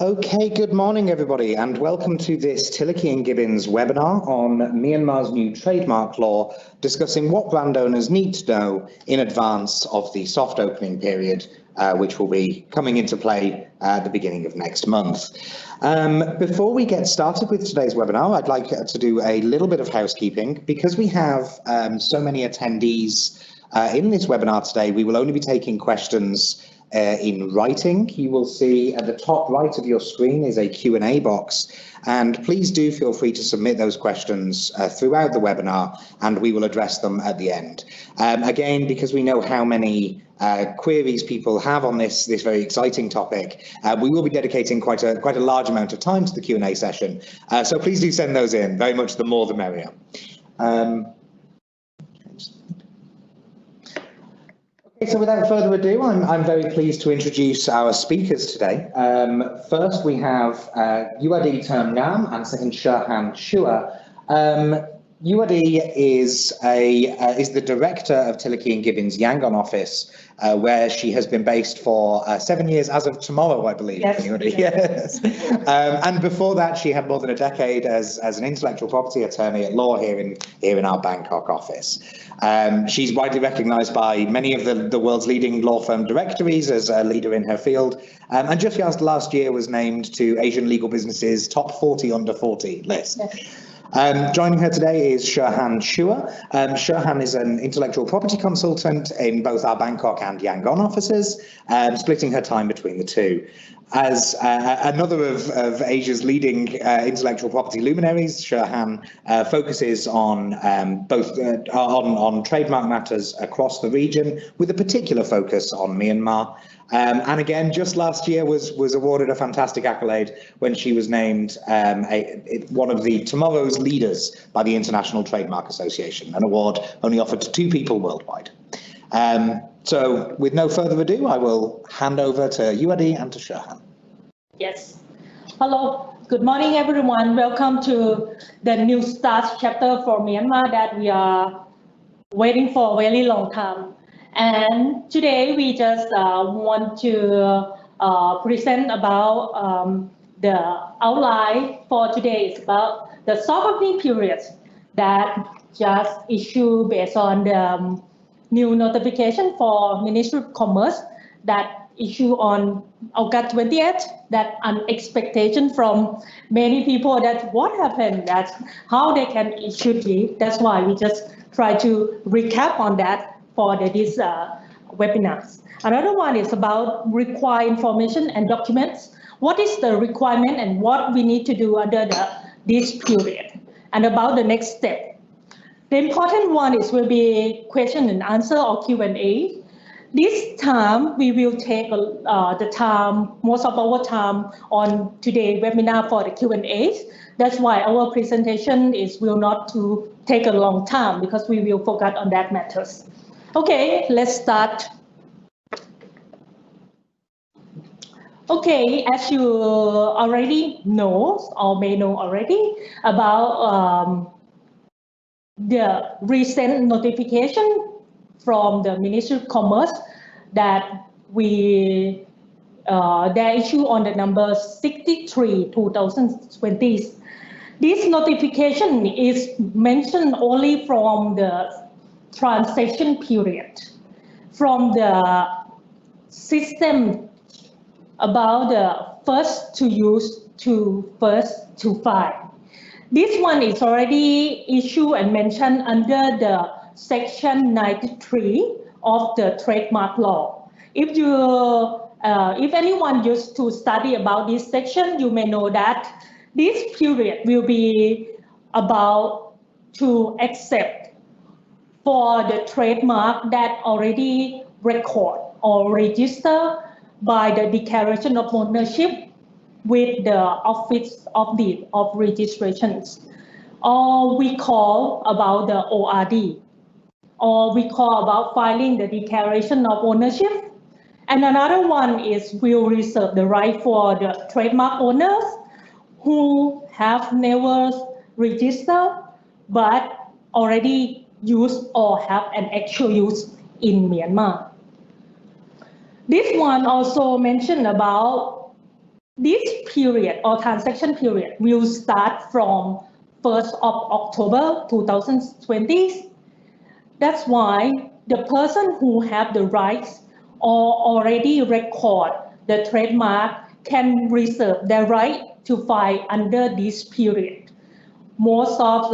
Okay, good morning, everybody, and welcome to this Tillerkey and Gibbons webinar on Myanmar's new trademark law, discussing what brand owners need to know in advance of the soft opening period, which will be coming into play at the beginning of next month. Before we get started with today's webinar, I'd like to do a little bit of housekeeping. Because we have so many attendees in this webinar today, we will only be taking questions in writing. You will see at the top right of your screen is a Q&A box, and please do feel free to submit those questions throughout the webinar, and we will address them at the end. Again, because we know how many queries people have on this very exciting topic, we will be dedicating quite a large amount of time to the Q&A session. So please do send those in. Very much the more the merrier. So without further ado, I'm very pleased to introduce our speakers today. First, we have Yuadi Term Ngam and second Sherhan Shua. Yuadi is the director of Tillerkey and Gibbons Yangon office, where she has been based for 7 years as of tomorrow, I believe. Yes. Yes. And before that, she had more than a decade as an intellectual property attorney at law here in our Bangkok office. She's widely recognised by many of the world's leading law firm directories as a leader in her field, and just last year was named to Asian Legal Business's top 40 under 40 list. Yes. Joining her today is Sherhan Shua. Sherhan is an intellectual property consultant in both our Bangkok and Yangon offices, splitting her time between the two. As another of Asia's leading intellectual property luminaries, Sherhan focuses on on trademark matters across the region, with a particular focus on Myanmar. And again, just last year was awarded a fantastic accolade when she was named one of the tomorrow's leaders by the International Trademark Association, an award only offered to 2 people worldwide. So with no further ado, I will hand over to Yuadi and to Sherhan. Yes. Hello. Good morning, everyone. Welcome to the new start chapter for Myanmar that we are waiting for a very long time. And today we just want to present about the outline for today. Is about the soft opening period that just issued based on the new notification for Ministry of Commerce that issued on August 20th. That an expectation from many people that what happened, that how they can issue it. That's why we just try to recap on that for this webinars. Another one is about required information and documents. What is the requirement and what we need to do under this period, and about the next step. The important one will be question and answer or Q&A. This time we will take the time, most of our time on today's webinar for the Q&A. That's why our presentation will not to take a long time, because we will focus on that matters. Okay, let's start. Okay, as you already know or may know already about the recent notification from the Ministry of Commerce that they issue on the number 63 2020. This notification is mentioned only from the transaction period, from the system about the first to use to first to file. This one is already issued and mentioned under the section 93 of the trademark law. If anyone used to study about this section, you may know that this period will be about to accept for the trademark that already record or register by the declaration of ownership with the Office of Deed of Registrations, or we call about the ORD, or we call about filing the declaration of ownership. And another one is will reserve the right for the trademark owners who have never registered but already use or have an actual use in Myanmar. This one also mentioned about this period or transaction period will start from 1st of October 2020. That's why the person who have the rights or already record the trademark can reserve their right to file under this period. Most of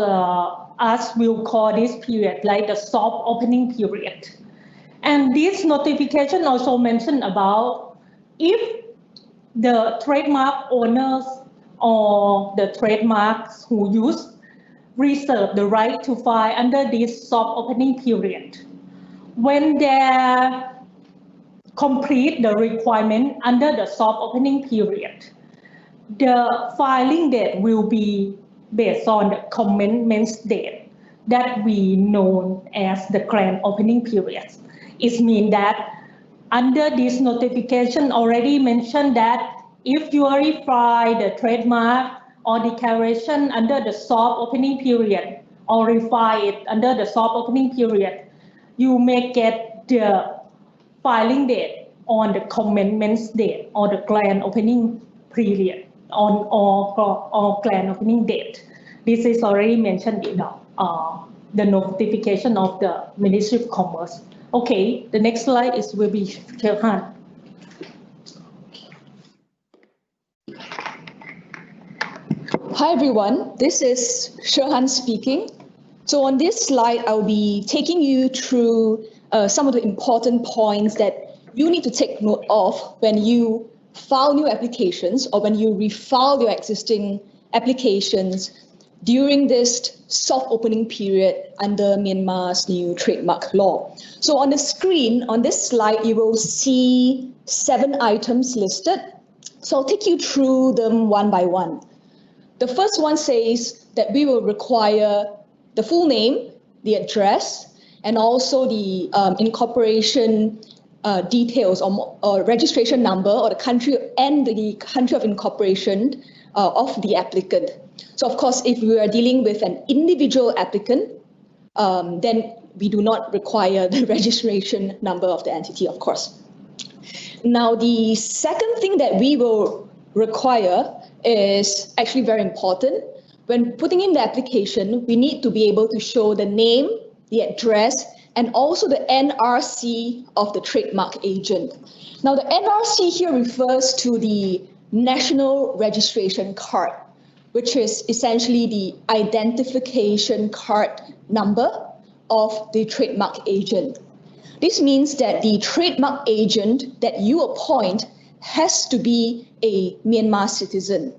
us will call this period like the soft opening period. And this notification also mentioned about if the trademark owners or the trademarks who use reserve the right to file under this soft opening period. When they complete the requirement under the soft opening period, the filing date will be based on the commencement date that we know as the grand opening period. It means that under this notification already mentioned that if you refile the trademark or declaration under the soft opening period or refile it under the soft opening period, you may get the filing date on the commencement date or the grand opening period or grand opening date. This is already mentioned in the notification of the Ministry of Commerce. Okay, the next slide will be Sherhan. Hi everyone, this is Sherhan speaking. So on this slide, I'll be taking you through some of the important points that you need to take note of when you file new applications or when you refile your existing applications during this soft opening period under Myanmar's new trademark law. So on the screen, on this slide, you will see 7 items listed. So I'll take you through them one by one. The first one says that we will require the full name, the address, and also the incorporation details or registration number or the country and the country of incorporation of the applicant. So of course, if we are dealing with an individual applicant, then we do not require the registration number of the entity, of course. Now, the second thing that we will require is actually very important. When putting in the application, we need to be able to show the name, the address, and also the NRC of the trademark agent. Now, the NRC here refers to the National Registration Card, which is essentially the identification card number of the trademark agent. This means that the trademark agent that you appoint has to be a Myanmar citizen.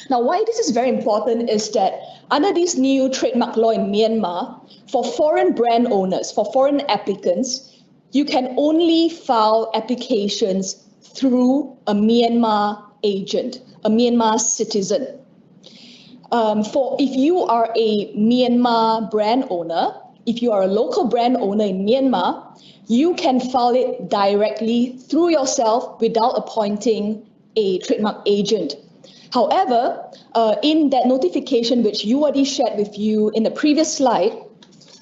Now, why this is very important is that under this new trademark law in Myanmar, for foreign brand owners, for foreign applicants, you can only file applications through a Myanmar agent, a Myanmar citizen. If you are a Myanmar brand owner, if you are a local brand owner in Myanmar, you can file it directly through yourself without appointing a trademark agent. However, in that notification which you already shared with you in the previous slide,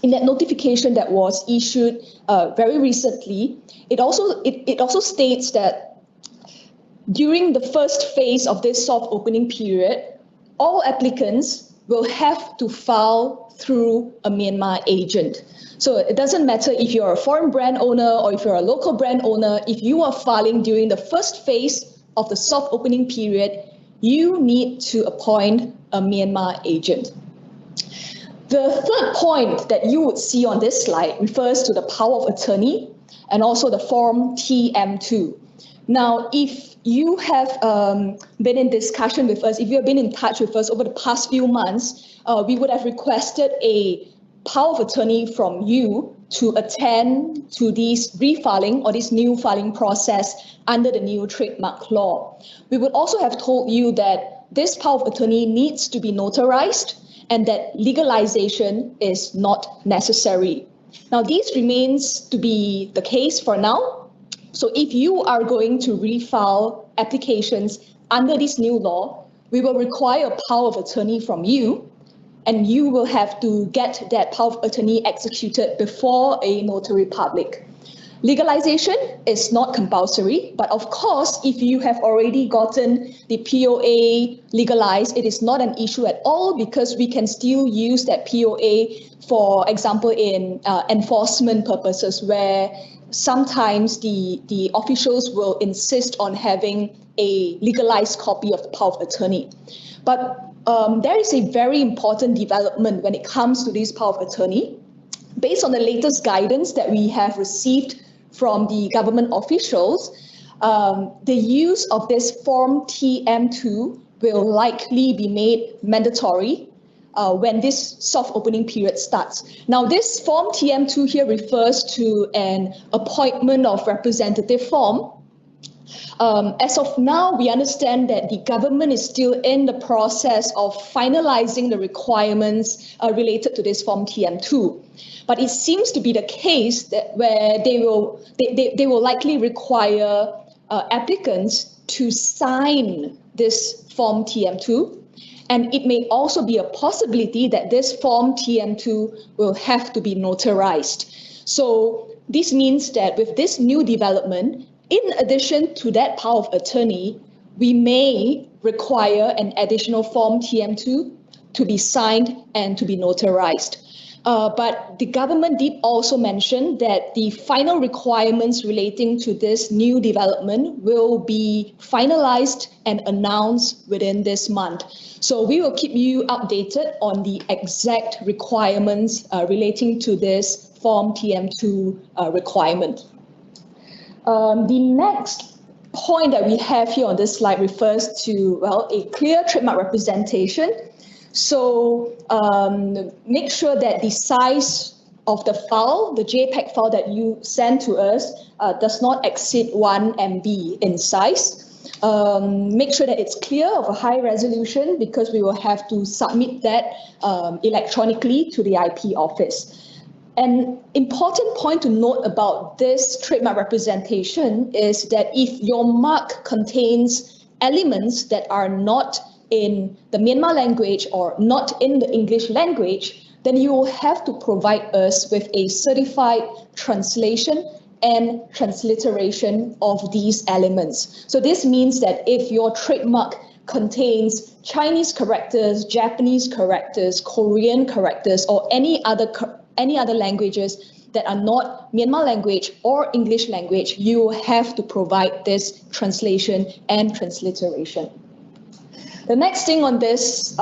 in that notification that was issued very recently, it also states that during the first phase of this soft opening period, all applicants will have to file through a Myanmar agent. So it doesn't matter if you're a foreign brand owner or if you're a local brand owner, if you are filing during the first phase of the soft opening period, you need to appoint a Myanmar agent. The third point that you would see on this slide refers to the power of attorney and also the form TM2. Now, if you have been in discussion with us, if you have been in touch with us over the past few months, we would have requested a power of attorney from you to attend to this refiling or this new filing process under the new trademark law. We would also have told you that this power of attorney needs to be notarized and that legalization is not necessary. Now, this remains to be the case for now. So if you are going to refile applications under this new law, we will require a power of attorney from you, and you will have to get that power of attorney executed before a notary public. Legalization is not compulsory, but of course, if you have already gotten the POA legalized, it is not an issue at all because we can still use that POA, for example, in enforcement purposes where sometimes the officials will insist on having a legalized copy of the power of attorney. But there is a very important development when it comes to this power of attorney. Based on the latest guidance that we have received from the government officials, the use of this Form TM2 will likely be made mandatory when this soft opening period starts. Now, this Form TM2 here refers to an appointment of representative form. As of now, we understand that the government is still in the process of finalizing the requirements related to this Form TM2. But it seems to be the case that where they will likely require applicants to sign this Form TM2. And it may also be a possibility that this Form TM2 will have to be notarized. So this means that with this new development, in addition to that power of attorney, we may require an additional Form TM2 to be signed and to be notarized. But the government did also mention that the final requirements relating to this new development will be finalized and announced within this month. So we will keep you updated on the exact requirements relating to this Form TM2 requirement. The next point that we have here on this slide refers to, well, a clear trademark representation. So make sure that the size of the file, the JPEG file that you send to us, does not exceed 1 MB in size. Make sure that it's clear of a high resolution because we will have to submit that electronically to the IP office. An important point to note about this trademark representation is that if your mark contains elements that are not in the Myanmar language or not in the English language, then you will have to provide us with a certified translation and transliteration of these elements. So this means that if your trademark contains Chinese characters, Japanese characters, Korean characters, or any other languages that are not Myanmar language or English language, you will have to provide this translation and transliteration. The next thing on this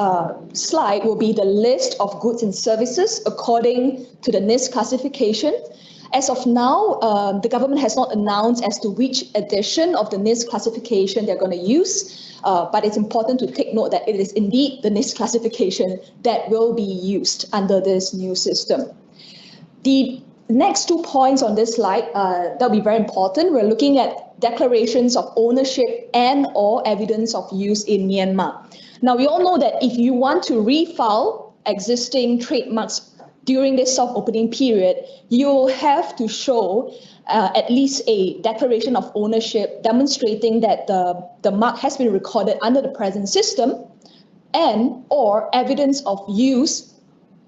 slide will be the list of goods and services according to the NIST classification. As of now, the government has not announced as to which edition of the NIST classification they're going to use, but it's important to take note that it is indeed the NIST classification that will be used under this new system. The next 2 points on this slide, that'll be very important. We're looking at declarations of ownership and or evidence of use in Myanmar. Now, we all know that if you want to refile existing trademarks during this soft opening period, you will have to show at least a declaration of ownership demonstrating that the mark has been recorded under the present system and or evidence of use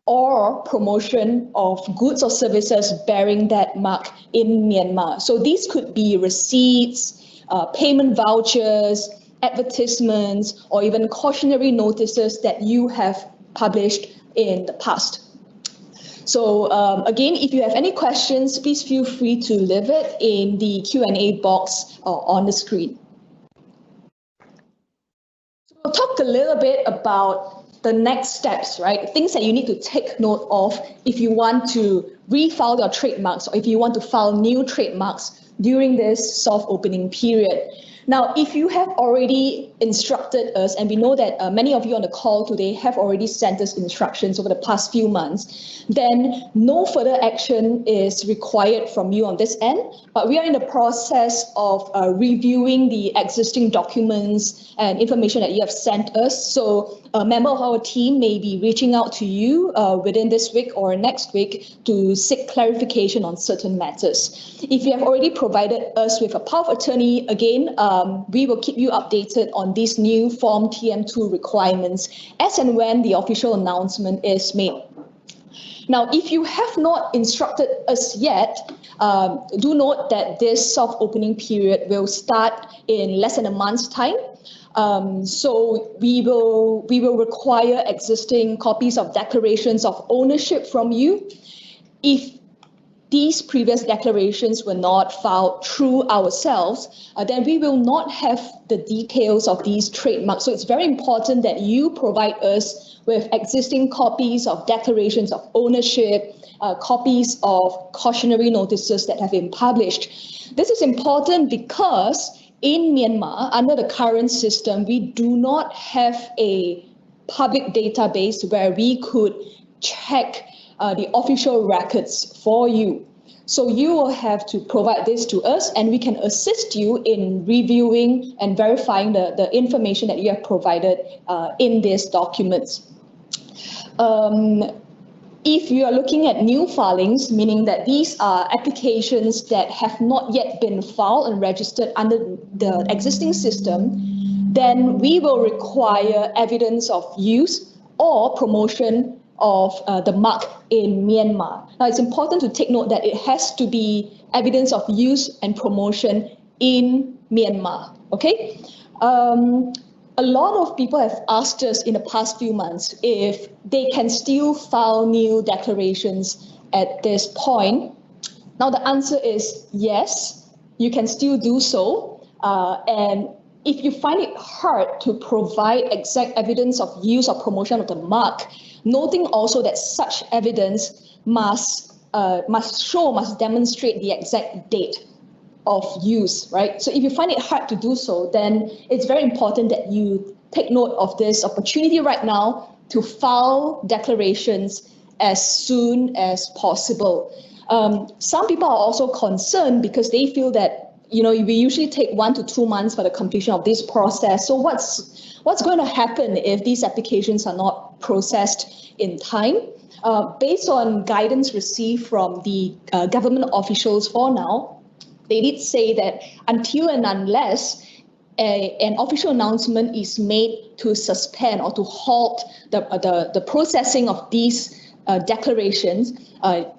or promotion of goods or services bearing that mark in Myanmar. So these could be receipts, payment vouchers, advertisements, or even cautionary notices that you have published in the past. So again, if you have any questions, please feel free to leave it in the Q&A box on the screen. So we'll talk a little bit about the next steps, right? Things that you need to take note of if you want to refile your trademarks or if you want to file new trademarks during this soft opening period. Now, if you have already instructed us, and we know that many of you on the call today have already sent us instructions over the past few months, then no further action is required from you on this end. But we are in the process of reviewing the existing documents and information that you have sent us. So a member of our team may be reaching out to you within this week or next week to seek clarification on certain matters. If you have already provided us with a power of attorney, again, we will keep you updated on these new Form TM2 requirements as and when the official announcement is made. Now, if you have not instructed us yet, do note that this soft opening period will start in less than a month's time. So we will require existing copies of declarations of ownership from you. If these previous declarations were not filed through ourselves, then we will not have the details of these trademarks. So it's very important that you provide us with existing copies of declarations of ownership, copies of cautionary notices that have been published. This is important because in Myanmar, under the current system, we do not have a public database where we could check the official records for you. So you will have to provide this to us, and we can assist you in reviewing and verifying the information that you have provided in these documents. If you are looking at new filings, meaning that these are applications that have not yet been filed and registered under the existing system, then we will require evidence of use or promotion of the mark in Myanmar. Now, it's important to take note that it has to be evidence of use and promotion in Myanmar, okay? A lot of people have asked us in the past few months if they can still file new declarations at this point. Now, the answer is yes, you can still do so. And if you find it hard to provide exact evidence of use or promotion of the mark, noting also that such evidence must demonstrate the exact date of use, right? So if you find it hard to do so, then it's very important that you take note of this opportunity right now to file declarations as soon as possible. Some people are also concerned because they feel that, you know, we usually take 1 to 2 months for the completion of this process. So what's going to happen if these applications are not processed in time? Based on guidance received from the government officials for now, they did say that until and unless an official announcement is made to suspend or to halt the processing of these declarations,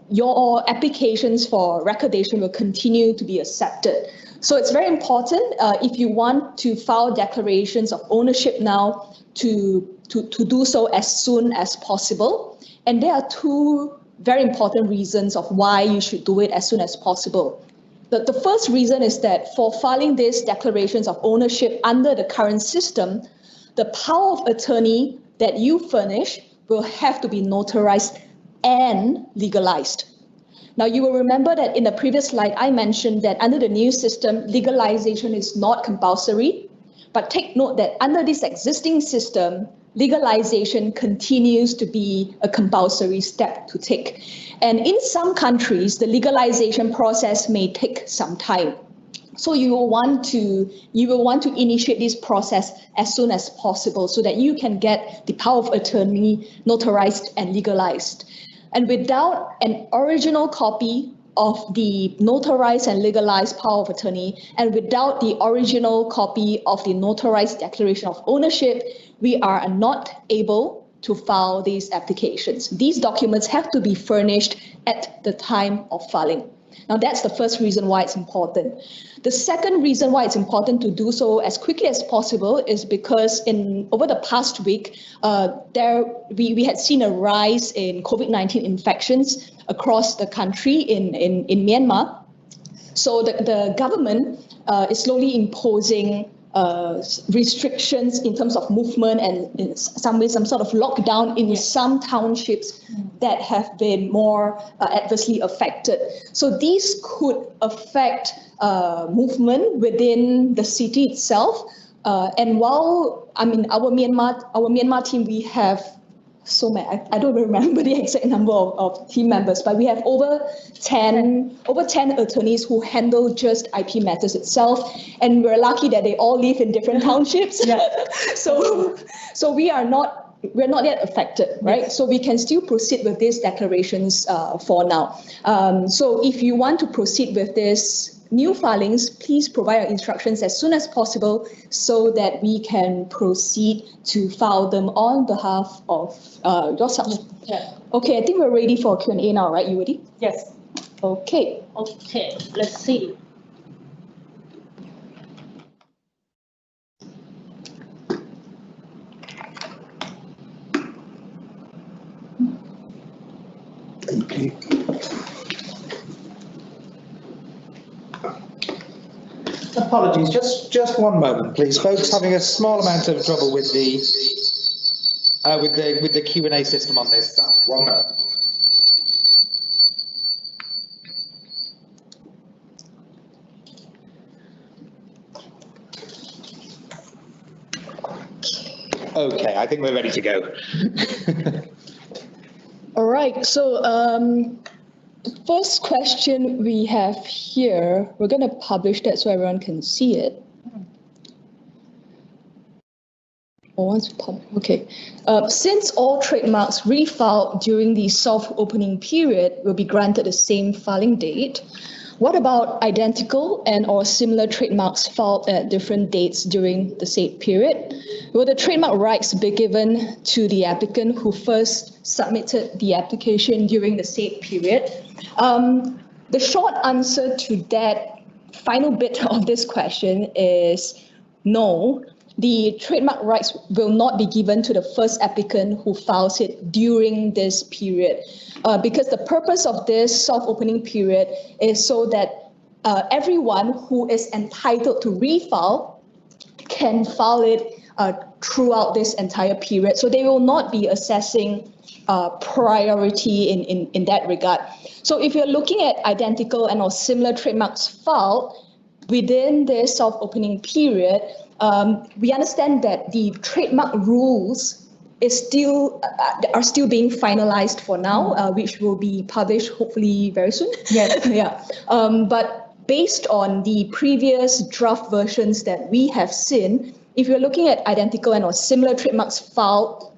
your applications for recordation will continue to be accepted. So it's very important if you want to file declarations of ownership now to do so as soon as possible. And there are two very important reasons of why you should do it as soon as possible. The first reason is that for filing these declarations of ownership under the current system, the power of attorney that you furnish will have to be notarized and legalized. Now, you will remember that in the previous slide, I mentioned that under the new system, legalization is not compulsory. But take note that under this existing system, legalization continues to be a compulsory step to take. And in some countries, the legalization process may take some time. So you will want to initiate this process as soon as possible so that you can get the power of attorney notarized and legalized. And without an original copy of the notarized and legalized power of attorney, and without the original copy of the notarized declaration of ownership, we are not able to file these applications. These documents have to be furnished at the time of filing. Now, that's the first reason why it's important. The second reason why it's important to do so as quickly as possible is because over the past week, we had seen a rise in COVID-19 infections across the country in Myanmar. So the government is slowly imposing restrictions in terms of movement and in some ways some sort of lockdown in some townships that have been more adversely affected. So these could affect movement within the city itself. And while our Myanmar team, we have so many, I don't remember the exact number of team members, but we have over 10 attorneys who handle just IP matters itself. And we're lucky that they all live in different townships. So we are not affected, right? Yes. So we can still proceed with these declarations for now. So if you want to proceed with this new filings, please provide your instructions as soon as possible so that we can proceed to file them on behalf of yourself. Yeah. Okay, I think we're ready for Q&A now, right? You ready? Yes. Okay. Okay, let's see. Apologies, just one moment, please, folks. Having a small amount of trouble with the Q&A system on this side. One moment. Okay, I think we're ready to go. All right. So first question we have here, we're going to publish that so everyone can see it. Okay. Since all trademarks refiled during the soft opening period will be granted the same filing date, what about identical and or similar trademarks filed at different dates during the said period? Will the trademark rights be given to the applicant who first submitted the application during the said period? The short answer to that final bit of this question is no. The trademark rights will not be given to the first applicant who files it during this period, because the purpose of this soft opening period is so that everyone who is entitled to refile can file it throughout this entire period. So they will not be assessing priority in that regard. So if you're looking at identical and or similar trademarks filed within this soft opening period, we understand that the trademark rules are still being finalized for now, which will be published hopefully very soon. Yes. Yeah. But based on the previous draft versions that we have seen, if you're looking at identical and or similar trademarks filed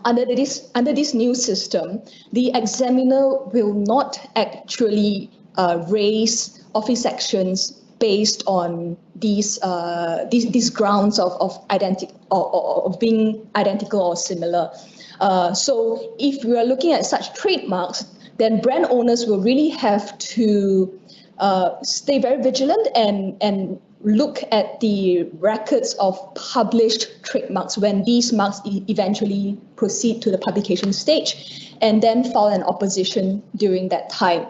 under this new system, the examiner will not actually raise office actions based on these grounds of being identical or similar. So if we are looking at such trademarks, then brand owners will really have to stay very vigilant and look at the records of published trademarks when these marks eventually proceed to the publication stage, and then file an opposition during that time.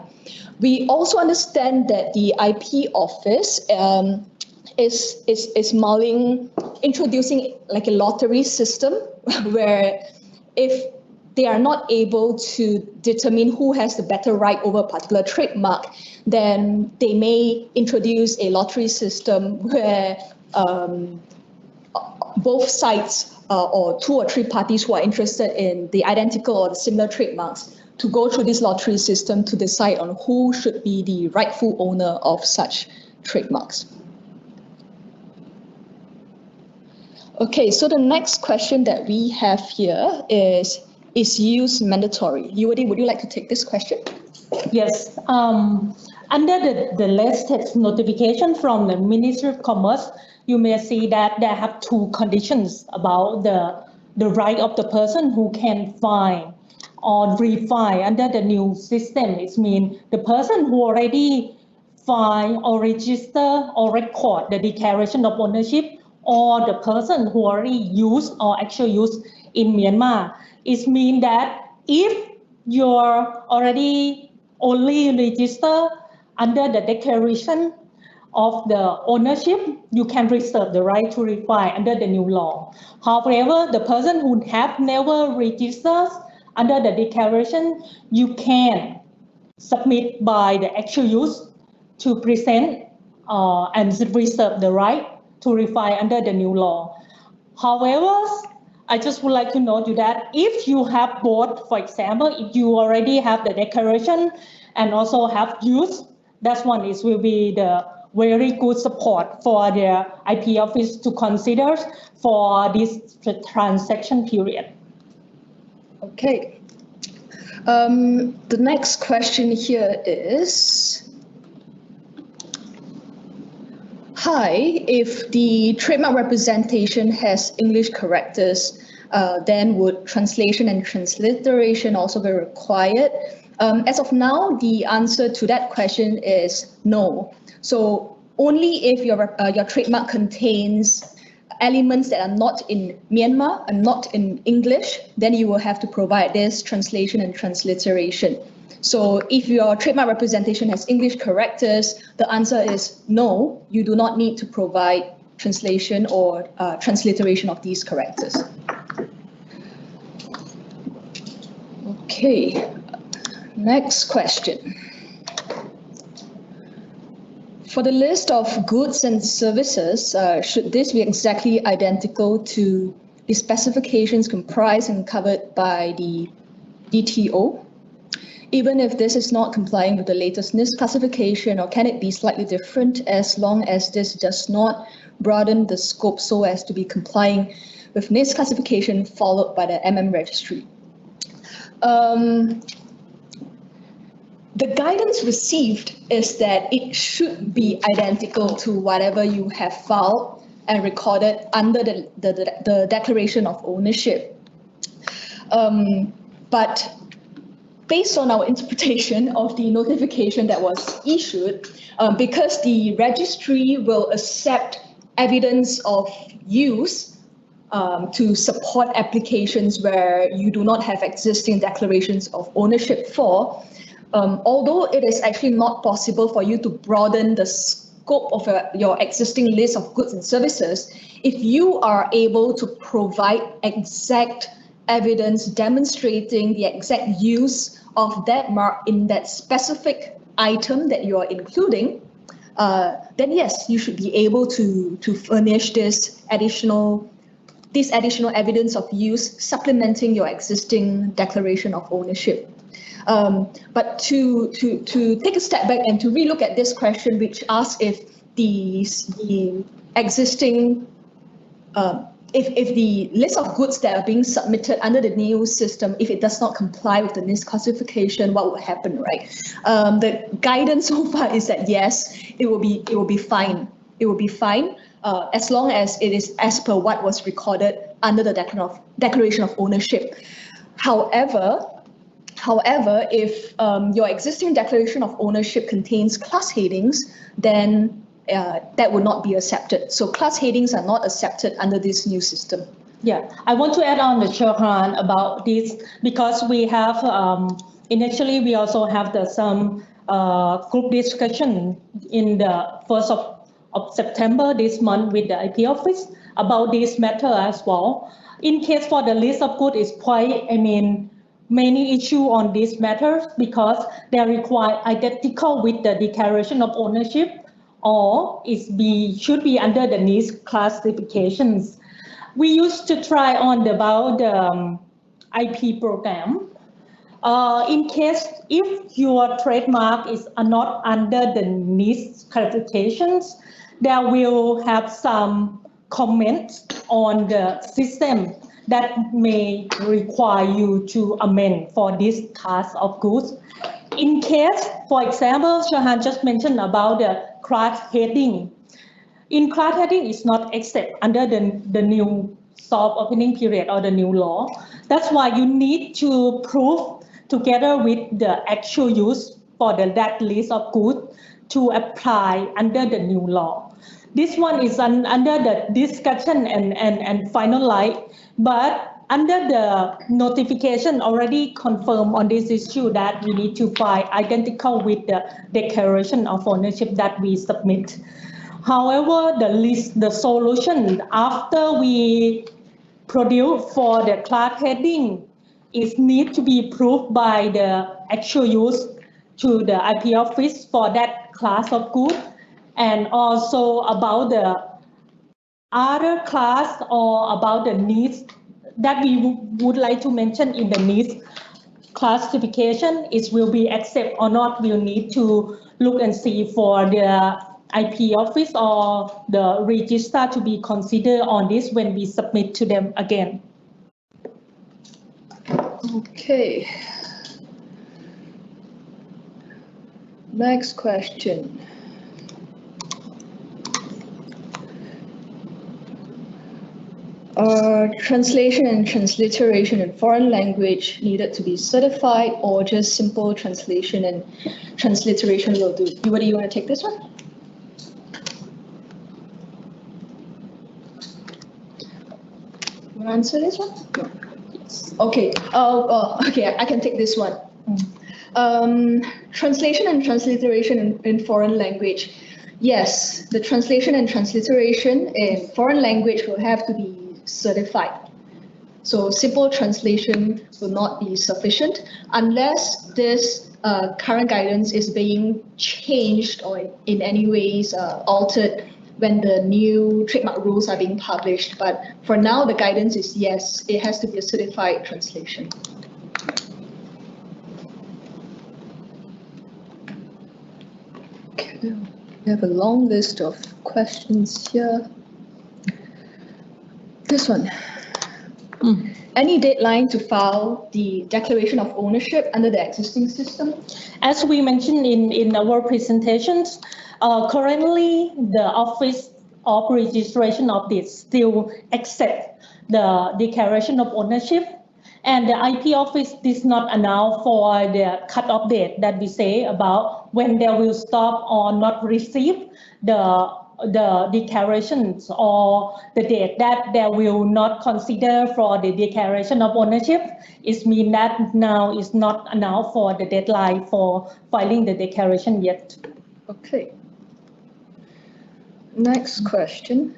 We also understand that the IP office is mulling introducing like a lottery system where if they are not able to determine who has the better right over a particular trademark, then they may introduce a lottery system where both sides or two or three parties who are interested in the identical or the similar trademarks to go through this lottery system to decide on who should be the rightful owner of such trademarks. Okay, so the next question that we have here is use mandatory? Yuwadi, would you like to take this question? Yes. Under the latest notification from the Ministry of Commerce, you may see that they have two conditions about the right of the person who can file or refile under the new system. It means the person who already file or register or record the declaration of ownership, or the person who already use or actually use in Myanmar. It means that if you're already only register under the declaration of the ownership, you can reserve the right to refile under the new law. However, the person who have never registered under the declaration, you can submit by the actual use to present and reserve the right to refile under the new law. However, I just would like to note you that if you have both, for example, if you already have the declaration and also have use, that one will be the very good support for the IP office to consider for this transaction period. Okay. The next question here is, hi, if the trademark representation has English characters, then would translation and transliteration also be required? As of now, the answer to that question is no. So only if your trademark contains elements that are not in Myanmar and not in English, then you will have to provide this translation and transliteration. So if your trademark representation has English characters, the answer is no, you do not need to provide translation or transliteration of these characters. Okay, next question. For the list of goods and services, should this be exactly identical to the specifications comprised and covered by the DTO? Even if this is not complying with the latest NIST classification, or can it be slightly different as long as this does not broaden the scope so as to be complying with NIST classification followed by the registry? The guidance received is that it should be identical to whatever you have filed and recorded under the declaration of ownership. But based on our interpretation of the notification that was issued, because the registry will accept evidence of use to support applications where you do not have existing declarations of ownership for, although it is actually not possible for you to broaden the scope of your existing list of goods and services, if you are able to provide exact evidence demonstrating the exact use of that mark in that specific item that you are including, then yes, you should be able to furnish this additional evidence of use supplementing your existing declaration of ownership. But to take a step back and to relook at this question, which asks if the existing if the list of goods that are being submitted under the new system, if it does not comply with the NIST classification, what will happen, right? The guidance so far is that yes, it will be fine. It will be fine as long as it is as per what was recorded under the declaration of ownership. However, if your existing declaration of ownership contains class headings, then that would not be accepted. So class headings are not accepted under this new system. Yeah, I want to add on the Chirhan about this because we have initially we also have some group discussion in the 1st of September this month with the IP office about this matter as well. In case for the list of goods is quite, many issue on this matter because they require identical with the declaration of ownership or should be under the NIST classifications. We used to try on about the IP program. In case if your trademark is not under the NIST classifications, there will have some comments on the system that may require you to amend for this class of goods. In case, for example, Shahan just mentioned about the class heading. In class heading is not accepted under the new soft opening period or the new law. That's why you need to prove together with the actual use for that list of goods to apply under the new law. This one is under the discussion and finalized, but under the notification already confirmed on this issue that we need to file identical with the declaration of ownership that we submit. However, the solution after we produce for the class heading is need to be proved by the actual use to the IP office for that class of goods, and also about the other class or about the needs that we would like to mention in the needs classification, it will be accepted or not, we'll need to look and see for the IP office or the register to be considered on this when we submit to them again. Okay. Next question. Are translation and transliteration in foreign language needed to be certified, or just simple translation and transliteration will do? Anybody want to take this one? You want to answer this one? No. Yes. Okay. Okay, I can take this one. Translation and transliteration in foreign language. Yes, the translation and transliteration in foreign language will have to be certified. So simple translation will not be sufficient unless this current guidance is being changed or in any ways altered when the new trademark rules are being published. But for now, the guidance is yes, it has to be a certified translation. Okay, we have a long list of questions here. This one. Any deadline to file the declaration of ownership under the existing system? As we mentioned in our presentations, currently the Office of Registration of Deeds still accept the declaration of ownership, and the IP office does not allow for the cut-off date that we say about when they will stop or not receive the declarations or the date that they will not consider for the declaration of ownership. It means that now is not allowed for the deadline for filing the declaration yet. Okay. Next question.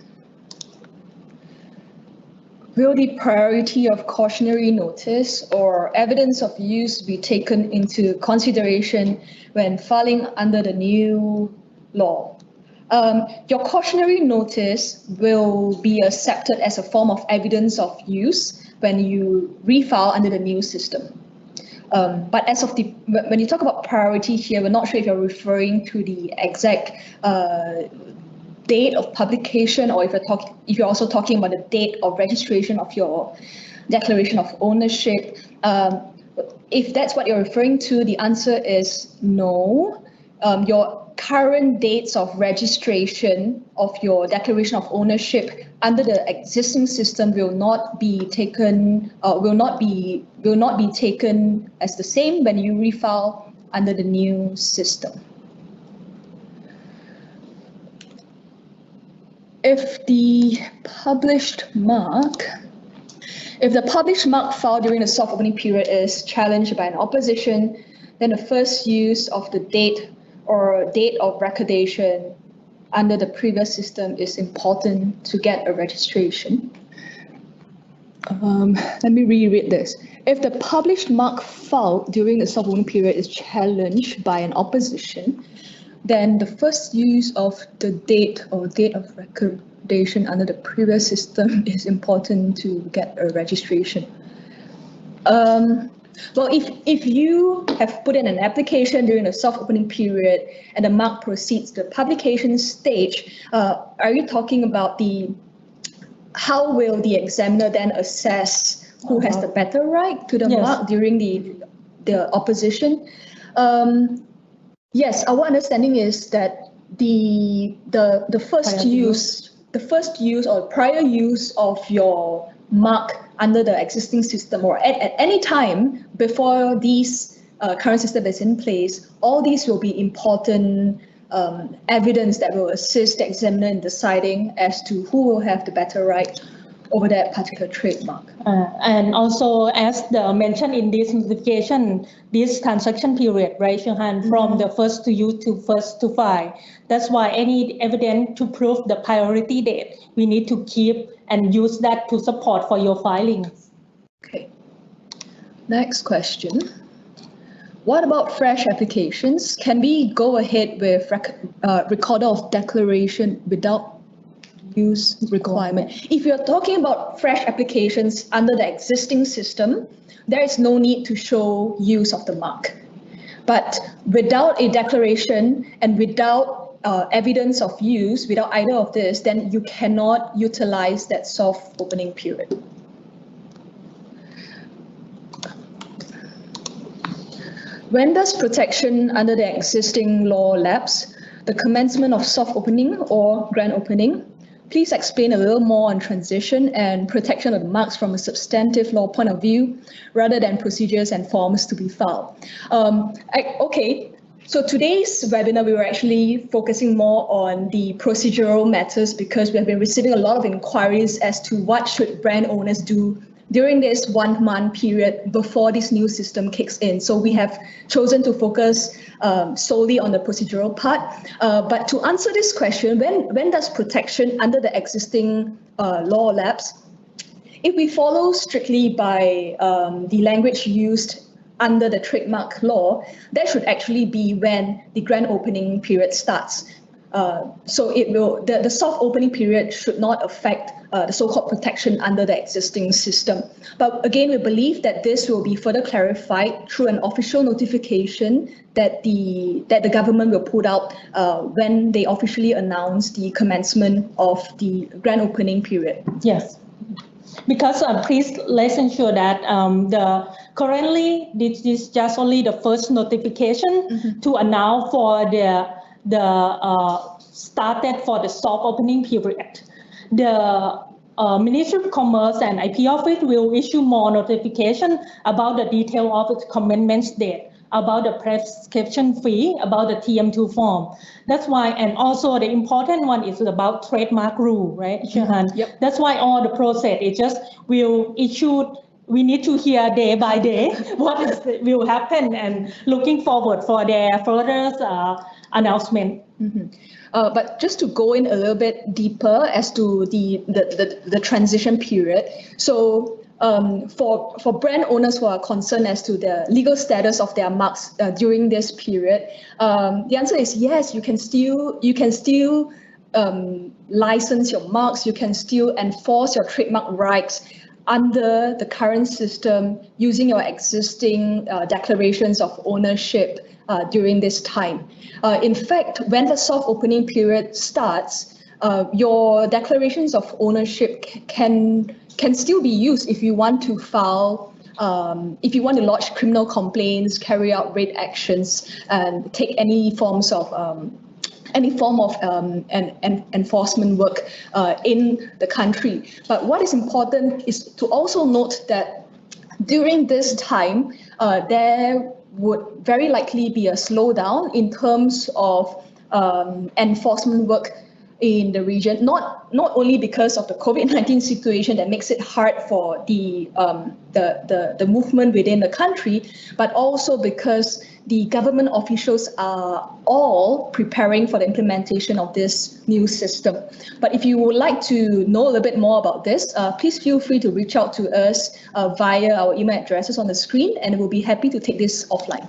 Will the priority of cautionary notice or evidence of use be taken into consideration when filing under the new law? Your cautionary notice will be accepted as a form of evidence of use when you refile under the new system. But as of when you talk about priority here, we're not sure if you're referring to the exact date of publication, or if you're also talking about the date of registration of your declaration of ownership. If that's what you're referring to, the answer is no. Your current dates of registration of your declaration of ownership under the existing system will not be taken as the same when you refile under the new system. If the published mark filed during the soft opening period is challenged by an opposition, then the first use of the date or date of recordation under the previous system is important to get a registration. Let me reread this. If the published mark filed during the soft opening period is challenged by an opposition, then the first use of the date or date of recordation under the previous system is important to get a registration. Well, if you have put in an application during the soft opening period and the mark proceeds to the publication stage, are you talking about how will the examiner then assess who has the better right to the mark during the opposition? Yes, our understanding is that the first use or prior use of your mark under the existing system, or at any time before this current system is in place, all these will be important evidence that will assist the examiner in deciding as to who will have the better right over that particular trademark. And also, as mentioned in this notification, this transaction period, right, Shohan, from the first to use to first to file. That's why any evidence to prove the priority date, we need to keep and use that to support for your filing. Okay. Next question. What about fresh applications? Can we go ahead with recorder of declaration without use requirement? If you're talking about fresh applications under the existing system, there is no need to show use of the mark. But without a declaration and without evidence of use, without either of this, then you cannot utilize that soft opening period. When does protection under the existing law lapse? The commencement of soft opening or grand opening? Please explain a little more on transition and protection of the marks from a substantive law point of view, rather than procedures and forms to be filed. Okay, so today's webinar, we were actually focusing more on the procedural matters because we have been receiving a lot of inquiries as to what should brand owners do during this 1 month period before this new system kicks in. So we have chosen to focus solely on the procedural part. But to answer this question, when does protection under the existing law lapse? If we follow strictly by the language used under the trademark law, that should actually be when the grand opening period starts. So it will, the soft opening period should not affect the so-called protection under the existing system. But again, we believe that this will be further clarified through an official notification that the government will put out when they officially announce the commencement of the grand opening period. Yes. Because please let's ensure that currently this is just only the first notification to announce for the started for the soft opening period. The Ministry of Commerce and IP Office will issue more notification about the detail of its commencement date, about the prescription fee, about the TM2 form. That's why, and also the important one is about trademark rule, right, Shahan? Yep. That's why all the process, it just will issue. We need to hear day by day what will happen, and looking forward for their further announcement. But just to go in a little bit deeper as to the transition period. So for brand owners who are concerned as to the legal status of their marks during this period, the answer is yes. You can still license your marks. You can still enforce your trademark rights under the current system using your existing declarations of ownership during this time. In fact, when the soft opening period starts, your declarations of ownership can still be used if you want to file, if you want to lodge criminal complaints, carry out raid actions, and take any form of enforcement work in the country. But what is important is to also note that during this time, there would very likely be a slowdown in terms of enforcement work in the region, not only because of the COVID-19 situation that makes it hard for the movement within the country, but also because the government officials are all preparing for the implementation of this new system. But if you would like to know a little bit more about this, please feel free to reach out to us via our email addresses on the screen, and we'll be happy to take this offline.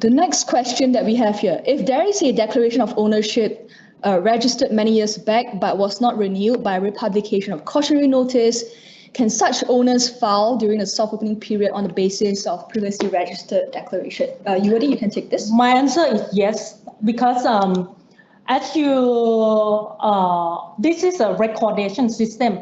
The next question that we have here, if there is a declaration of ownership registered many years back but was not renewed by republication of cautionary notice, can such owners file during the soft opening period on the basis of previously registered declaration? Yuwadi, you can take this. My answer is yes, because as you, this is a recordation system.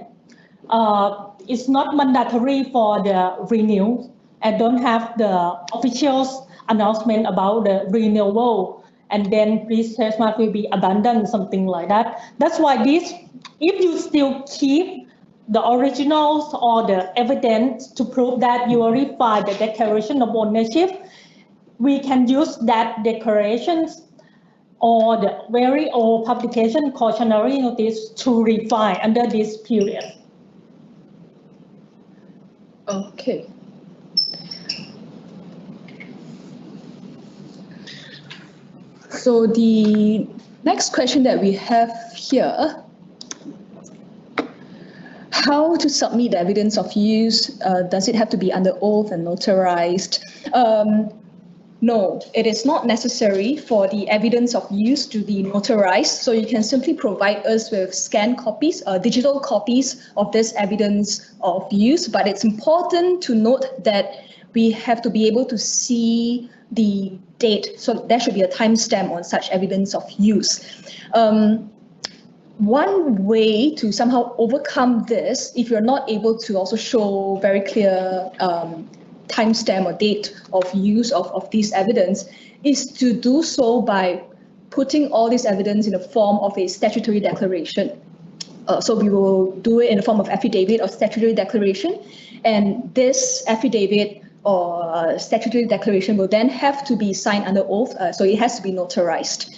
It's not mandatory for the renew, and don't have the officials announcement about the renewal, and then this trademark will be abandoned, something like that. That's why this, if you still keep the originals or the evidence to prove that you already filed the declaration of ownership, we can use that declarations or the very old publication cautionary notice to refile under this period. Okay. So the next question that we have here, how to submit the evidence of use? Does it have to be under oath and notarized? No, it is not necessary for the evidence of use to be notarized. So you can simply provide us with scanned copies, digital copies of this evidence of use. But it's important to note that we have to be able to see the date. So there should be a timestamp on such evidence of use. One way to somehow overcome this, if you're not able to also show very clear timestamp or date of use of this evidence is to do so by putting all this evidence in the form of a statutory declaration. So we will do it in the form of affidavit or statutory declaration, and this affidavit or statutory declaration will then have to be signed under oath, so it has to be notarized.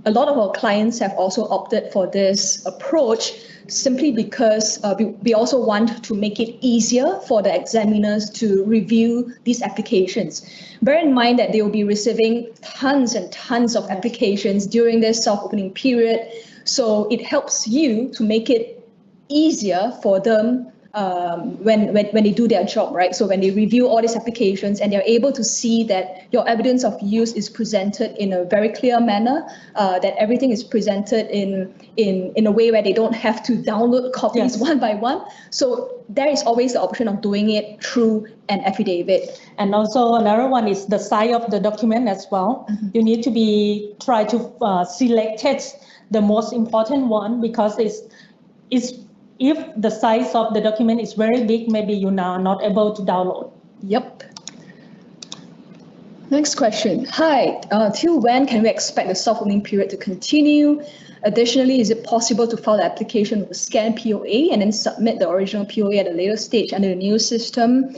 A lot of our clients have also opted for this approach simply because we also want to make it easier for the examiners to review these applications. Bear in mind that they will be receiving tons and tons of applications during this self-opening period, so it helps you to make it easier for them when they do their job, right? So when they review all these applications and they're able to see that your evidence of use is presented in a very clear manner, that everything is presented in a way where they don't have to download copies one by one. So there is always the option of doing it through an affidavit. And also another one is the size of the document as well. You need to try to select the most important one, because if the size of the document is very big, maybe you're not able to download. Yep. Next question. Hi, till when can we expect the self-opening period to continue? Additionally, is it possible to file the application with a scanned POA and then submit the original POA at a later stage under the new system?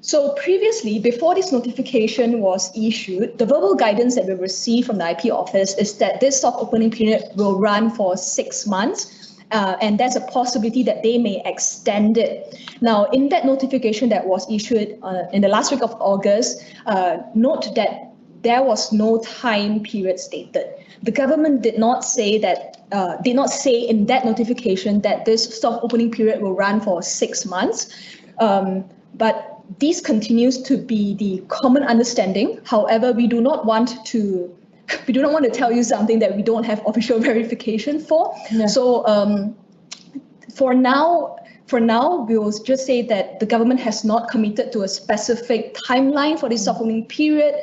So previously, before this notification was issued, the verbal guidance that we received from the IP office is that this self-opening period will run for 6 months. And there's a possibility that they may extend it. Now, in that notification that was issued in the last week of August, note that there was no time period stated. The government did not say in that notification that this self-opening period will run for 6 months. But this continues to be the common understanding. However, we do not want to tell you something that we don't have official verification for. Yeah. So for now, we will just say that the government has not committed to a specific timeline for this self-opening period.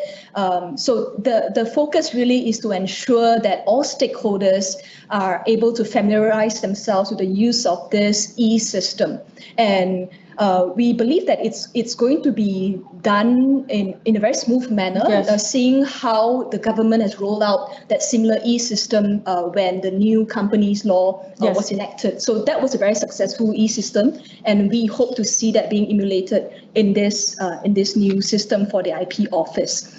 So the focus really is to ensure that all stakeholders are able to familiarize themselves with the use of this e-system. And we believe that it's going to be done in a very smooth manner, seeing how the government has rolled out that similar e-system when the new companies law was enacted. So that was a very successful e-system, and we hope to see that being emulated in this new system for the IP office.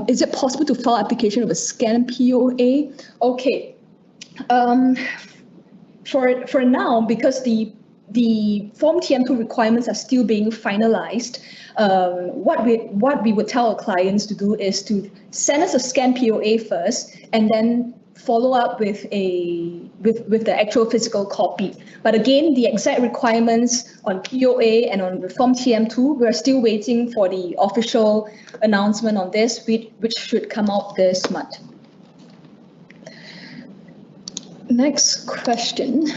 Is it possible to file application with a scanned POA? Okay. For now, because the Form TM2 requirements are still being finalized, what we would tell our clients to do is to send us a scanned POA first, and then follow up with the actual physical copy. But again, the exact requirements on POA and on the Form TM2, we're still waiting for the official announcement on this, which should come out this month. Next question.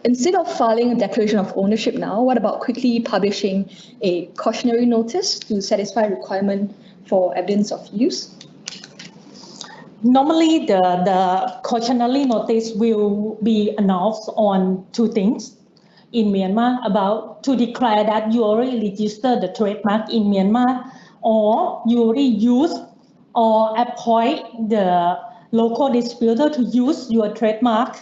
Instead of filing a declaration of ownership now, what about quickly publishing a cautionary notice to satisfy requirement for evidence of use? Normally, the cautionary notice will be announced on 2 things in Myanmar about to declare that you already registered the trademark in Myanmar, or you already use or appoint the local distributor to use your trademark.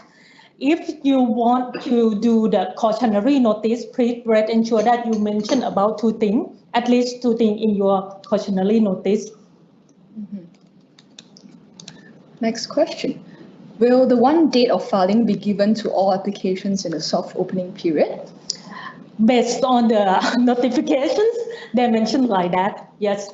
If you want to do the cautionary notice, please ensure that you mention about 2 things, at least 2 things in your cautionary notice. Next question. Will the one date of filing be given to all applications in the soft-opening period? Based on the notifications, they mentioned like that, yes.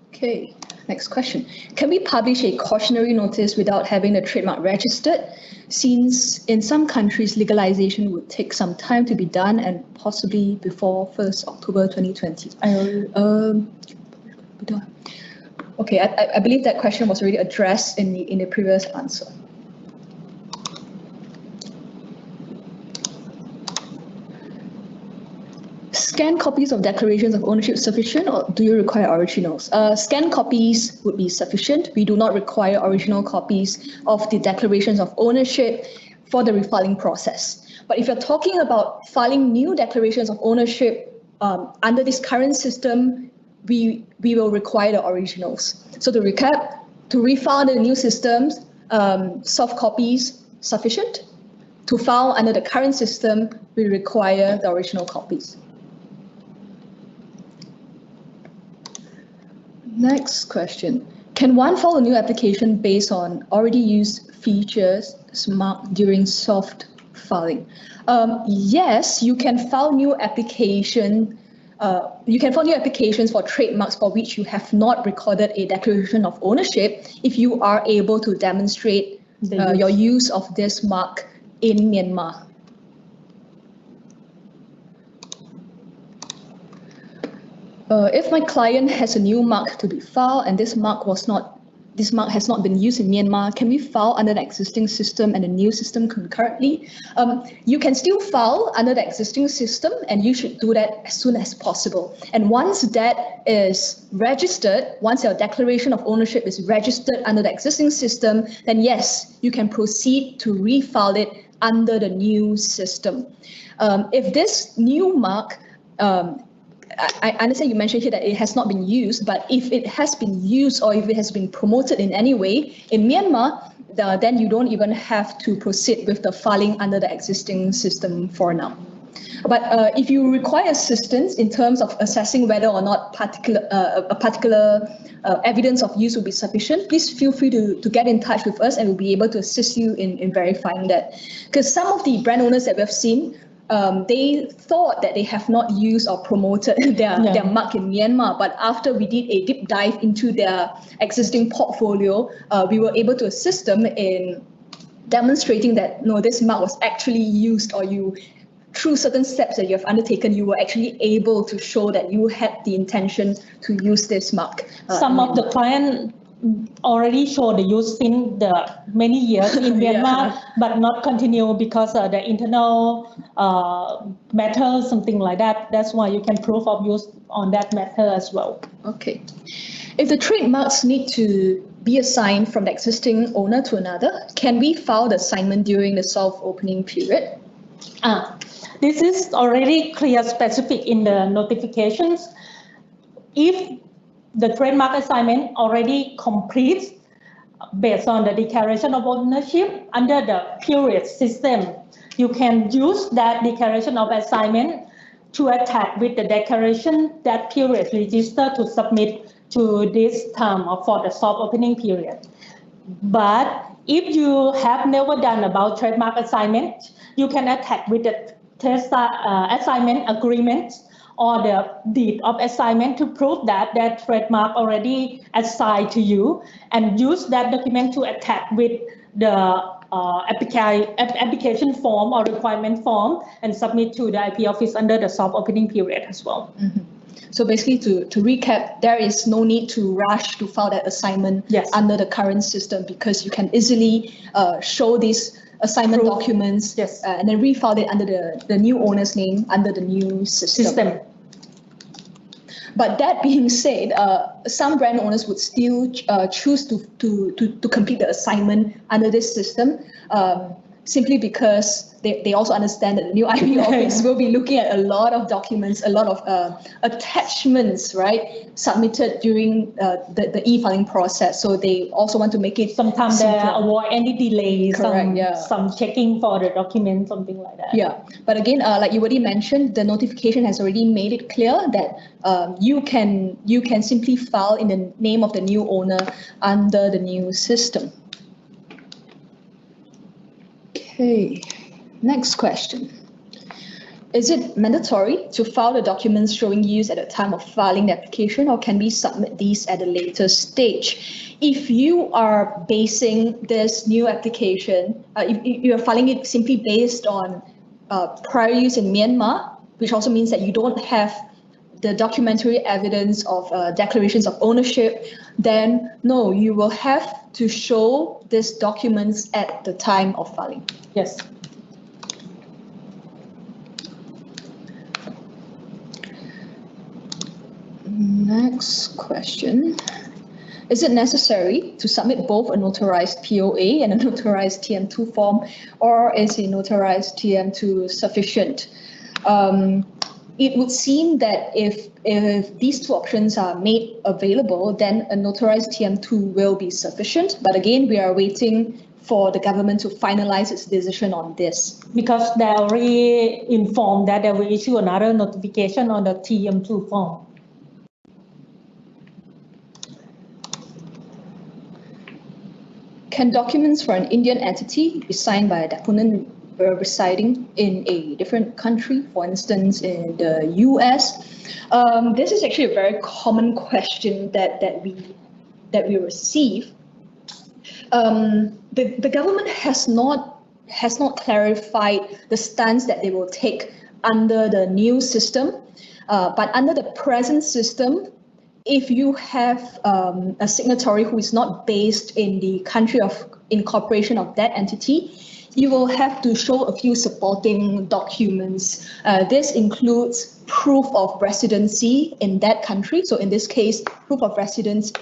Okay. Next question. Can we publish a cautionary notice without having the trademark registered, since in some countries legalization would take some time to be done and possibly before 1st October 2020? Okay, I believe that question was already addressed in the previous answer. Scanned copies of declarations of ownership sufficient, or do you require originals? Scanned copies would be sufficient. We do not require original copies of the declarations of ownership. for the refiling process. But if you're talking about filing new declarations of ownership under this current system, we will require the originals. So to recap, to refile the new systems, soft copies sufficient. To file under the current system, we require the original copies. Next question. Can one file a new application based on already used features marked during soft filing? Yes, you can file new application. You can file new applications for trademarks for which you have not recorded a declaration of ownership if you are able to demonstrate your use of this mark in Myanmar. If my client has a new mark to be filed and this mark has not been used in Myanmar, can we file under the existing system and the new system concurrently? You can still file under the existing system, and you should do that as soon as possible. And once that is registered, once your declaration of ownership is registered under the existing system, then yes, you can proceed to refile it under the new system. If this new mark, I understand you mentioned here that it has not been used, but if it has been used or if it has been promoted in any way in Myanmar, then you don't even have to proceed with the filing under the existing system for now. But if you require assistance in terms of assessing whether or not a particular evidence of use will be sufficient, please feel free to get in touch with us and we'll be able to assist you in verifying that. Because some of the brand owners that we've seen, they thought that they have not used or promoted their mark in Myanmar, but after we did a deep dive into their existing portfolio, we were able to assist them in demonstrating that no, this mark was actually used, or through certain steps that you have undertaken, you were actually able to show that you had the intention to use this mark. Some of the clients already show the use in the many years in Myanmar, but not continue because the internal matter, something like that. That's why you can proof of use on that matter as well. Okay. If the trademarks need to be assigned from the existing owner to another, can we file the assignment during the soft opening period? This is already clear specific in the notifications. If the trademark assignment already completes based on the declaration of ownership under the period system, you can use that declaration of assignment to attach with the declaration that period register to submit to this term or for the soft opening period. But if you have never done about trademark assignment, you can attach with the assignment agreement or the deed of assignment to prove that that trademark already assigned to you, and use that document to attach with the application form or requirement form and submit to the IP office under the soft opening period as well. Mm-hmm. So basically, to recap, there is no need to rush to file that assignment under the current system, because you can easily show these assignment documents and then refile it under the new owner's name under the new system. But that being said, some brand owners would still choose to complete the assignment under this system, simply because they also understand that the new IP office will be looking at a lot of documents, a lot of attachments, right, submitted during the e-filing process. So they also want to make it sometimes they avoid any delays, some checking for the document, something like that. Yeah, but again, like you already mentioned, the notification has already made it clear that you can simply file in the name of the new owner under the new system. Okay, next question. Is it mandatory to file the documents showing use at the time of filing the application, or can we submit these at a later stage? If you are basing this new application, if you are filing it simply based on prior use in Myanmar, which also means that you don't have the documentary evidence of declarations of ownership, then no, you will have to show these documents at the time of filing. Yes. Next question. Is it necessary to submit both a notarized POA and a notarized TM2 form, or is a notarized TM2 sufficient? It would seem that if these two options are made available, then a notarized TM2 will be sufficient. But again, we are waiting for the government to finalize its decision on this. Because they already informed that they will issue another notification on the TM2 form. Can documents for an Indian entity be signed by a deponent residing in a different country, for instance, in the US? This is actually a very common question that we receive. The government has not clarified the stance that they will take under the new system, but under the present system, if you have a signatory who is not based in the country of incorporation of that entity, you will have to show a few supporting documents. This includes proof of residency in that country. So in this case, proof of residence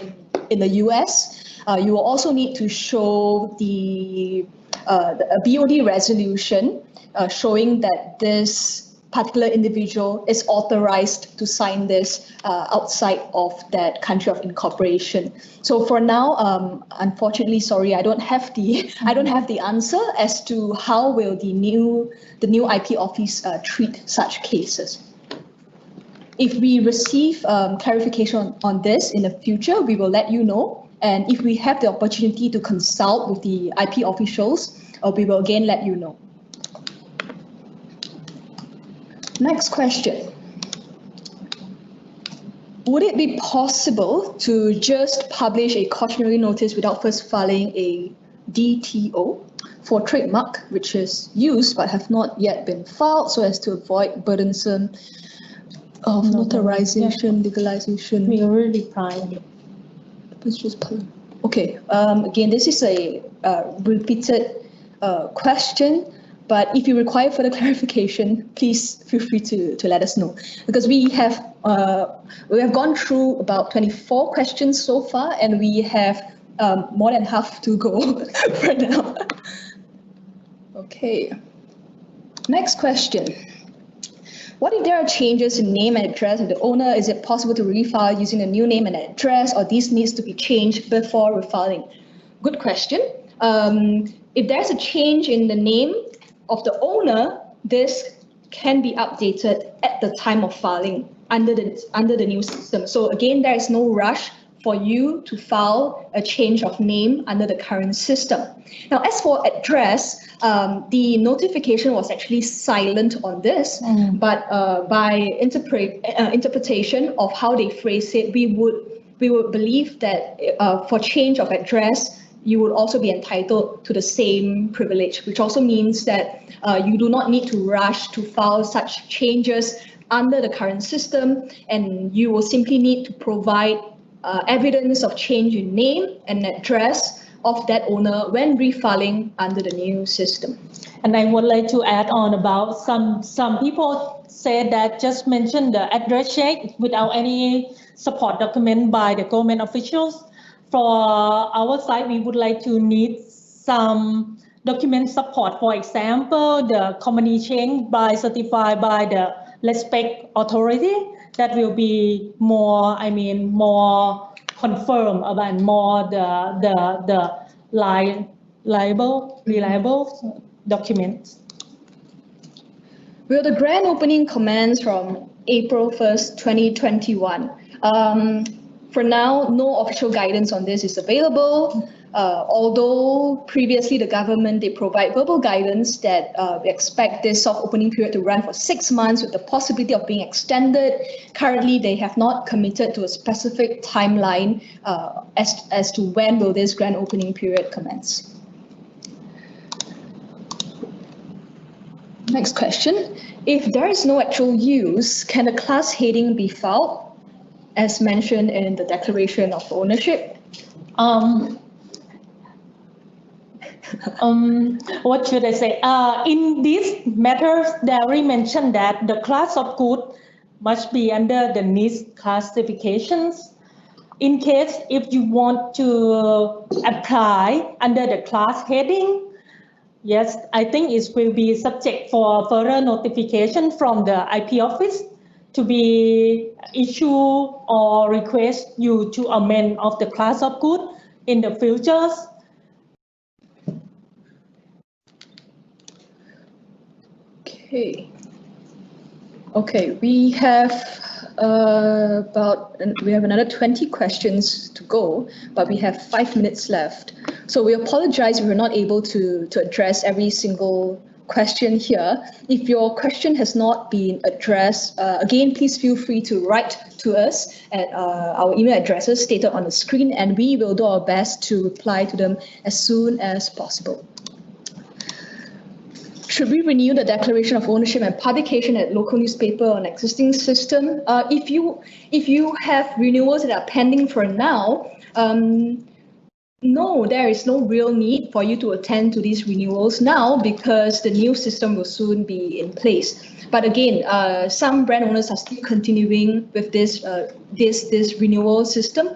in the US. You will also need to show a BOD resolution showing that this particular individual is authorized to sign this outside of that country of incorporation. So for now, unfortunately, sorry, I don't have the answer as to how will the new IP office treat such cases. If we receive clarification on this in the future, we will let you know. And if we have the opportunity to consult with the IP officials, we will again let you know. Next question. Would it be possible to just publish a cautionary notice without first filing a DTO for trademark, which is used but have not yet been filed, so as to avoid burdensome of notarization, legalization? We already replied. Let's just okay. Again, this is a repeated question. But if you require further clarification, please feel free to let us know, because we have gone through about 24 questions so far, and we have more than half to go for now. Okay. Next question. What if there are changes in name and address of the owner? Is it possible to refile using a new name and address, or this needs to be changed before refiling? Good question. If there's a change in the name of the owner, this can be updated at the time of filing under the new system. So again, there is no rush for you to file a change of name under the current system. Now, as for address, the notification was actually silent on this, but by interpretation of how they phrase it, we would believe that for change of address, you would also be entitled to the same privilege, which also means that you do not need to rush to file such changes under the current system, and you will simply need to provide evidence of change in name and address of that owner when refiling under the new system. And I would like to add on about some people say that just mention the address check without any support document by the government officials. For our side, we would like to need some document support. For example, the company change certified by the respect authority. That will be more, more confirmed about more the reliable documents. Will the grand opening commence from April 1st, 2021? For now, no official guidance on this is available. Although previously the government, they provide verbal guidance that we expect this soft opening period to run for 6 months with the possibility of being extended. Currently, they have not committed to a specific timeline as to when will this grand opening period commence. Next question. If there is no actual use, can a class heading be filed as mentioned in the declaration of ownership? What should I say? In these matters, they already mentioned that the class of goods must be under the NIST classifications. In case if you want to apply under the class heading, yes, I think it will be subject for further notification from the IP office to be issue or request you to amend of the class of good in the futures. Okay, we have another 20 questions to go, but we have 5 minutes left. So we apologize if we're not able to address every single question here. If your question has not been addressed, again, please feel free to write to us at our email addresses stated on the screen, and we will do our best to reply to them as soon as possible. Should we renew the declaration of ownership and publication at local newspaper on existing system? If you have renewals that are pending for now, no, there is no real need for you to attend to these renewals now because the new system will soon be in place. But again, some brand owners are still continuing with this renewal system.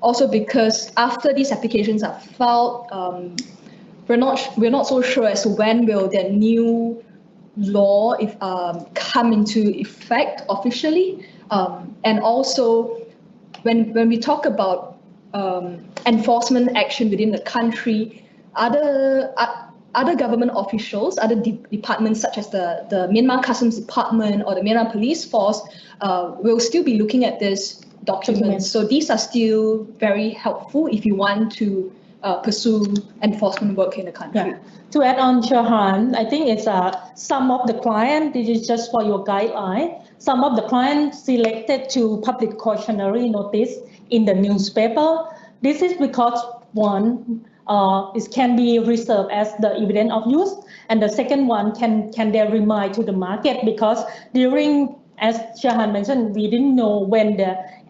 Also because after these applications are filed, we're not so sure as to when will the new law come into effect officially, and also when we talk about enforcement action within the country, other government officials, other departments such as the Myanmar Customs Department or the Myanmar Police Force will still be looking at this document. So these are still very helpful if you want to pursue enforcement work in the country. Yeah. To add on, Shahan, I think it's some of the clients, this is just for your guideline, some of the clients selected to public cautionary notice in the newspaper. This is because one, it can be reserved as the evidence of use, and the second one, can they remind to the market, because during, as Shahan mentioned, we didn't know when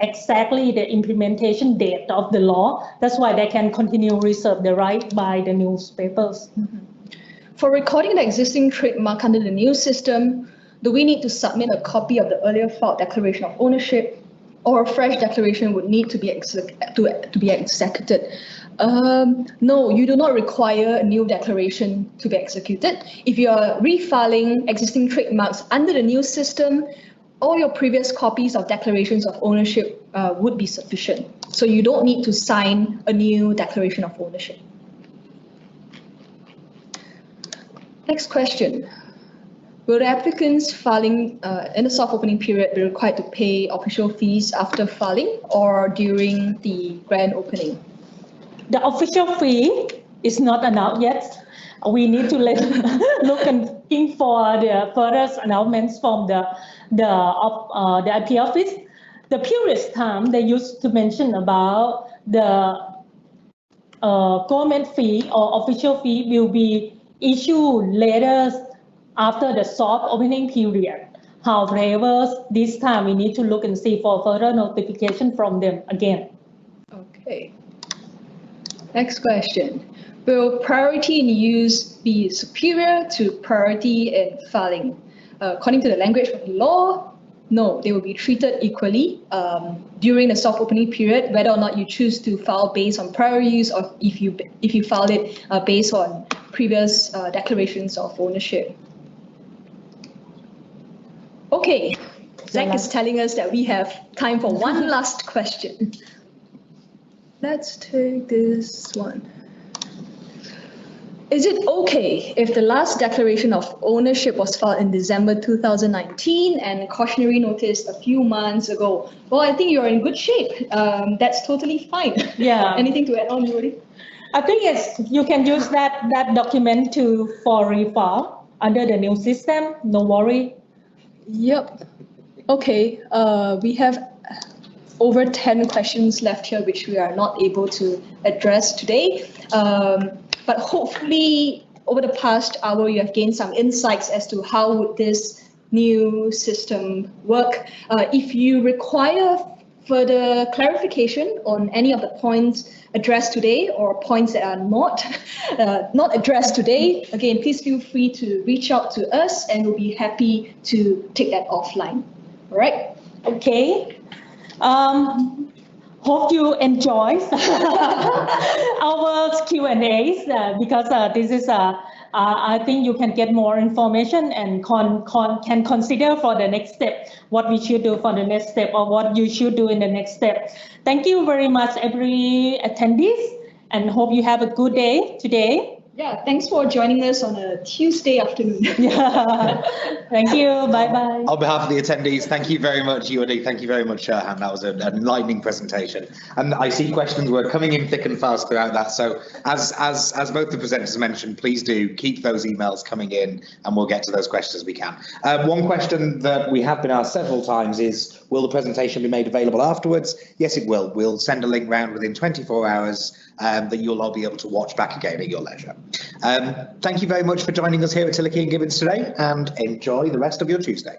exactly the implementation date of the law. That's why they can continue reserve the right by the newspapers. Mm-hmm. For recording the existing trademark under the new system, do we need to submit a copy of the earlier filed declaration of ownership, or a fresh declaration would need to be executed? No, you do not require a new declaration to be executed. If you are refiling existing trademarks under the new system, all your previous copies of declarations of ownership would be sufficient. So you don't need to sign a new declaration of ownership. Next question. Will the applicants filing in the soft opening period be required to pay official fees after filing or during the grand opening? The official fee is not announced yet. We need to look and looking for the further announcements from the IP office. The previous time they used to mention about the government fee or official fee will be issued later after the soft opening period. However, this time we need to look and see for further notification from them again. Okay. Next question. Will priority in use be superior to priority in filing? According to the language of the law, no, they will be treated equally during the soft opening period, whether or not you choose to file based on prior use or if you file it based on previous declarations of ownership. Okay, Zach is telling us that we have time for one last question. Let's take this one. Is it okay if the last declaration of ownership was filed in December 2019 and cautionary notice a few months ago? Well, I think you're in good shape. That's totally fine. Yeah. Anything to add on, Yuri? I think yes, you can use that document for refile under the new system. No worry. Yep. Okay. We have over 10 questions left here, which we are not able to address today. But hopefully, over the past hour, you have gained some insights as to how would this new system work. If you require further clarification on any of the points addressed today or points that are not addressed today, again, please feel free to reach out to us and we'll be happy to take that offline. All right? Okay. hope you enjoy our Q&As because this is I think you can get more information and can consider for the next step what we should do for the next step or what you should do in the next step. Thank you very much, every attendees, and hope you have a good day today. Yeah, thanks for joining us on a Tuesday afternoon. Yeah, thank you. Bye-bye. On behalf of the attendees, thank you very much, Yuadi. Thank you very much, Sherhan. That was an enlightening presentation. And I see questions were coming in thick and fast throughout that. So as both the presenters mentioned, please do keep those emails coming in and we'll get to those questions as we can. One question that we have been asked several times is, will the presentation be made available afterwards? Yes, it will. We'll send a link round within 24 hours that you'll all be able to watch back again at your leisure. Thank you very much for joining us here at Tilakey and Gibbins today, and enjoy the rest of your Tuesday.